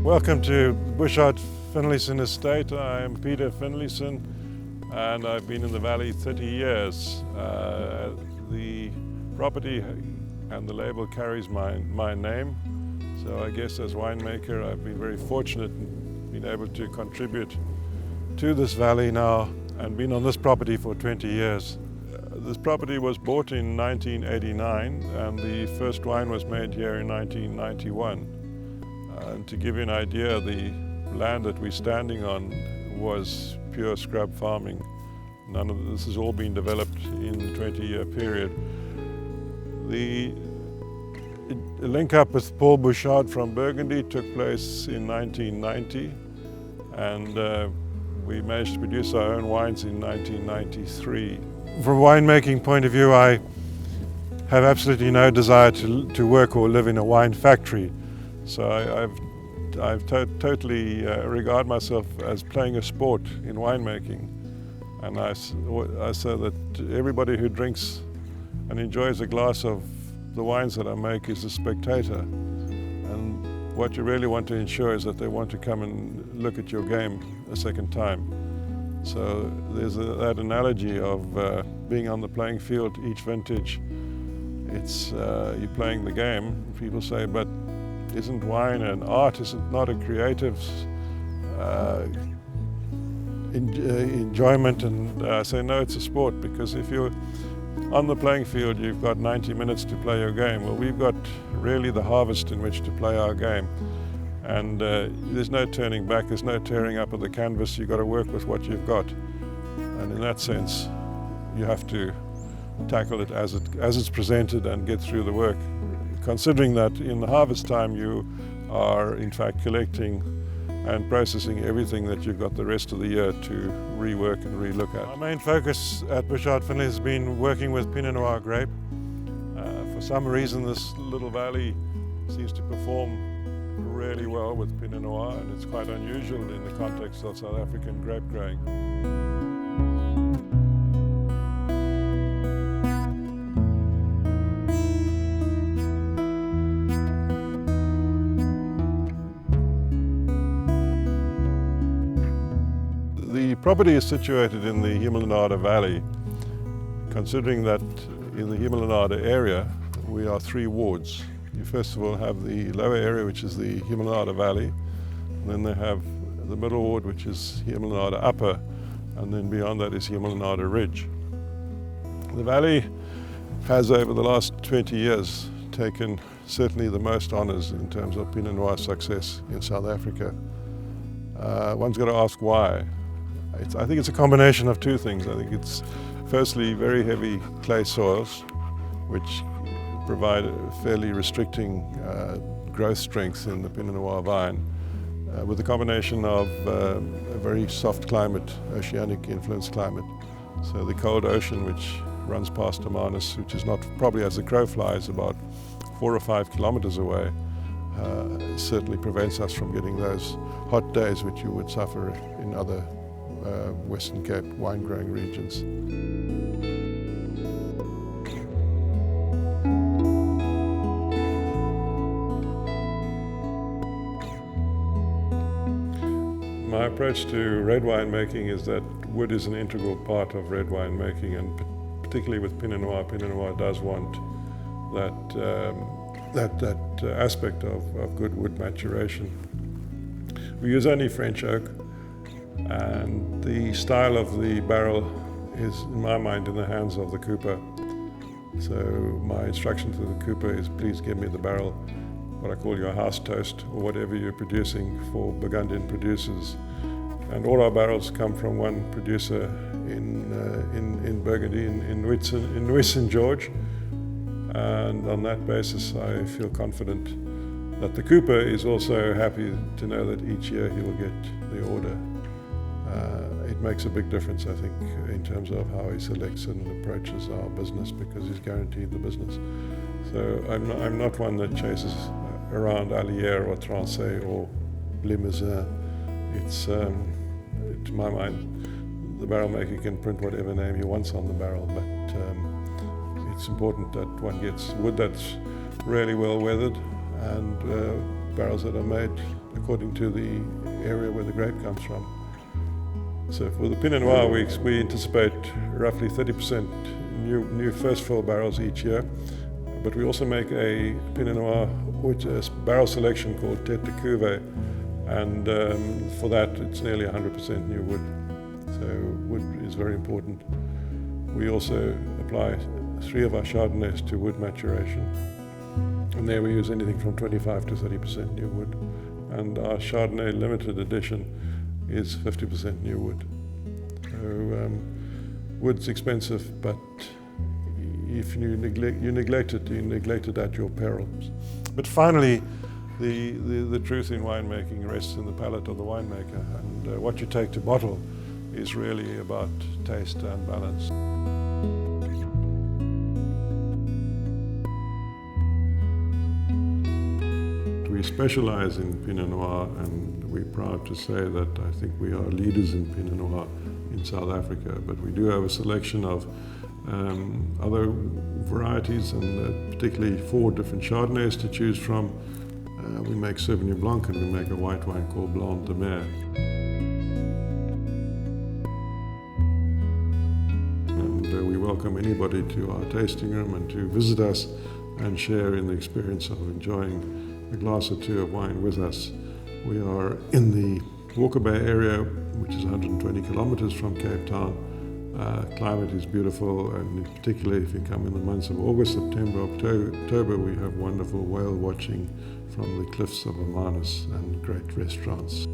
Welcome to Bouchard Finlayson Estate. I am Peter Finlayson and I've been in the valley 30 years. The property and the label carries my name, so I guess as winemaker I've been very fortunate in being able to contribute to this valley now and been on this property for 20 years. This property was bought in 1989 and the first wine was made here in 1991. And to give you an idea, the land that we're standing on was pure scrub farming. None of this has all been developed in a 20-year period. The link up with Paul Bouchard from Burgundy took place in 1990, and we managed to produce our own wines in 1993. From a winemaking point of view, I have absolutely no desire to work or live in a wine factory. So I've totally regard myself as playing a sport in winemaking, and I say that everybody who drinks and enjoys a glass of the wines that I make is a spectator, and what you really want to ensure is that they want to come and look at your game a second time. So there's that analogy of being on the playing field each vintage. It's you're playing the game. People say, but isn't wine an art? Is it not a creative enjoyment? And I say no, it's a sport, because if you're on the playing field you've got 90 minutes to play your game. Well, we've got really the harvest in which to play our game, and there's no turning back, there's no tearing up of the canvas. You've got to work with what you've got, and in that sense you have to tackle it as it's presented and get through the work, considering that in the harvest time you are in fact collecting and processing everything that you've got the rest of the year to rework and relook at. Our main focus at Bouchard Finlayson has been working with Pinot Noir grape. For some reason this little valley seems to perform really well with Pinot Noir, and it's quite unusual in the context of South African grape growing. The property is situated in the Hemel-en-Aarde valley. Considering that in the Hemel-en-Aarde area we are 3 wards. You first of all have the lower area, which is the Hemel-en-Aarde valley, and then they have the middle ward, which is Hemel-en-Aarde upper, and then beyond that is Hemel-en-Aarde ridge. The valley has over the last 20 years taken certainly the most honours in terms of Pinot Noir success in South Africa. One's got to ask why. I think it's a combination of 2 things. I think it's firstly very heavy clay soils, which provide a fairly restricting growth strength in the Pinot Noir vine, with a combination of a very soft climate, oceanic influenced climate. So the cold ocean, which runs past Hermanus, which is not probably as the crow flies about 4 or 5 kilometers away, certainly prevents us from getting those hot days which you would suffer in other Western Cape wine growing regions. My approach to red wine making is that wood is an integral part of red wine making, and particularly with Pinot Noir. Pinot Noir does want that aspect of good wood maturation. We use only French oak, and the style of the barrel is, in my mind, in the hands of the cooper. So my instruction to the cooper is, please give me the barrel, what I call your house toast, or whatever you're producing for Burgundian producers. And all our barrels come from one producer in Burgundy, in Nuits St. George. And on that basis I feel confident that the cooper is also happy to know that each year he will get the order. It makes a big difference, I think, in terms of how he selects and approaches our business, because he's guaranteed the business. So I'm not one that chases around Allier or Trancé or Limousin. It's, to my mind, the barrel maker can print whatever name he wants on the barrel, but it's important that one gets wood that's really well weathered and barrels that are made according to the area where the grape comes from. So for the Pinot Noir, we anticipate roughly 30% new first fill barrels each year. But we also make a Pinot Noir, which is barrel selection called Tête de Cuvée, and for that it's nearly 100% new wood. So wood is very important. We also apply 3 of our Chardonnays to wood maturation, and there we use anything from 25 to 30% new wood. And our Chardonnay limited edition is 50% new wood. So wood's expensive, but if you neglect it at your peril. But finally, the truth in winemaking rests in the palate of the winemaker, and what you take to bottle is really about taste and balance. We specialize in Pinot Noir, and we're proud to say that I think we are leaders in Pinot Noir in South Africa, but we do have a selection of other varieties, and particularly 4 different Chardonnays to choose from. We make Sauvignon Blanc, and we make a white wine called Blanc De Mer. And we welcome anybody to our tasting room and to visit us and share in the experience of enjoying a glass or 2 of wine with us. We are in the Walker Bay area, which is 120 kilometers from Cape Town. Climate is beautiful, and particularly if you come in the months of August, September, October, we have wonderful whale watching from the cliffs of Hermanus and great restaurants.